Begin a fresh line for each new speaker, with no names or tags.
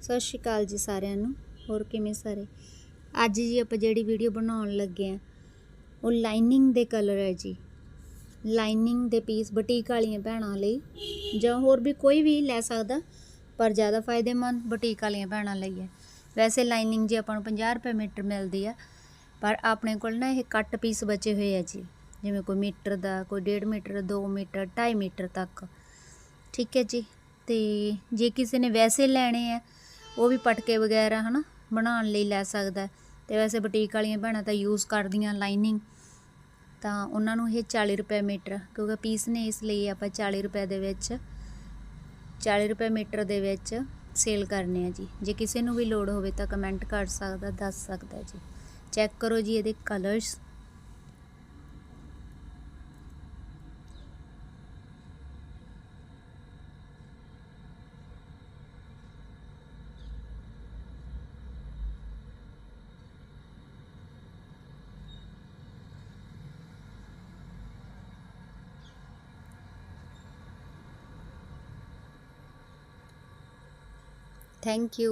ਸਤਿ ਸ਼੍ਰੀ ਅਕਾਲ ਜੀ ਸਾਰਿਆਂ ਨੂੰ। ਹੋਰ ਕਿਵੇਂ ਸਾਰੇ? ਅੱਜ ਜੀ ਆਪਾਂ ਜਿਹੜੀ ਵੀਡੀਓ ਬਣਾਉਣ ਲੱਗੇ ਆ ਉਹ ਲਾਈਨਿੰਗ ਦੇ ਕਲਰ ਹੈ ਜੀ। ਲਾਈਨਿੰਗ ਦੇ ਪੀਸ ਬੁਟੀਕ ਵਾਲੀਆਂ ਭੈਣਾਂ ਲਈ ਜਾਂ ਹੋਰ ਵੀ ਕੋਈ ਵੀ ਲੈ ਸਕਦਾ, ਪਰ ਜ਼ਿਆਦਾ ਫਾਇਦੇਮੰਦ ਬੁਟੀਕ ਵਾਲੀਆਂ ਭੈਣਾਂ ਲਈ ਹੈ। ਵੈਸੇ ਲਾਈਨਿੰਗ ਜੀ ਆਪਾਂ ਨੂੰ 50 ਰੁਪਏ ਮੀਟਰ ਮਿਲਦੀ ਆ, ਪਰ ਆਪਣੇ ਕੋਲ ਨਾ ਇਹ ਕੱਟ ਪੀਸ ਬਚੇ ਹੋਏ ਆ ਜੀ। ਜਿਵੇਂ ਕੋਈ ਮੀਟਰ ਦਾ, ਕੋਈ 1.5 ਮੀਟਰ, 2 ਮੀਟਰ, 2.5 ਮੀਟਰ ਤੱਕ। ਠੀਕ ਹੈ ਜੀ। ਤੇ ਜੇ ਕਿਸੇ ਨੇ ਵੈਸੇ ਲੈਣੇ ਆ ਉਹ ਵੀ ਪਟਕੇ ਵਗੈਰਾ ਹੈ ਨਾ ਬਣਾਉਣ ਲਈ ਲੈ ਸਕਦਾ। ਤੇ ਵੈਸੇ ਬੁਟੀਕ ਵਾਲੀਆਂ ਭੈਣਾਂ ਤਾਂ ਯੂਜ਼ ਕਰਦੀਆਂ ਲਾਈਨਿੰਗ, ਤਾਂ ਉਹਨਾਂ ਨੂੰ ਇਹ 40 ਰੁਪਏ ਮੀਟਰ, ਕਿਉਂਕਿ ਪੀਸ ਨੇ ਇਸ ਲਈ ਆਪਾਂ 40 ਰੁਪਏ ਦੇ ਵਿੱਚ 40 ਰੁਪਏ ਮੀਟਰ ਦੇ ਵਿੱਚ ਸੇਲ ਕਰਨੇ ਆ ਜੀ। ਜੇ ਕਿਸੇ ਨੂੰ ਵੀ ਲੋੜ ਹੋਵੇ ਤਾਂ ਕਮੈਂਟ ਕਰ ਸਕਦਾ, ਦੱਸ ਸਕਦਾ ਜੀ। ਚੈੱਕ ਕਰੋ ਜੀ ਇਹਦੇ ਕਲਰਸ। Thank you.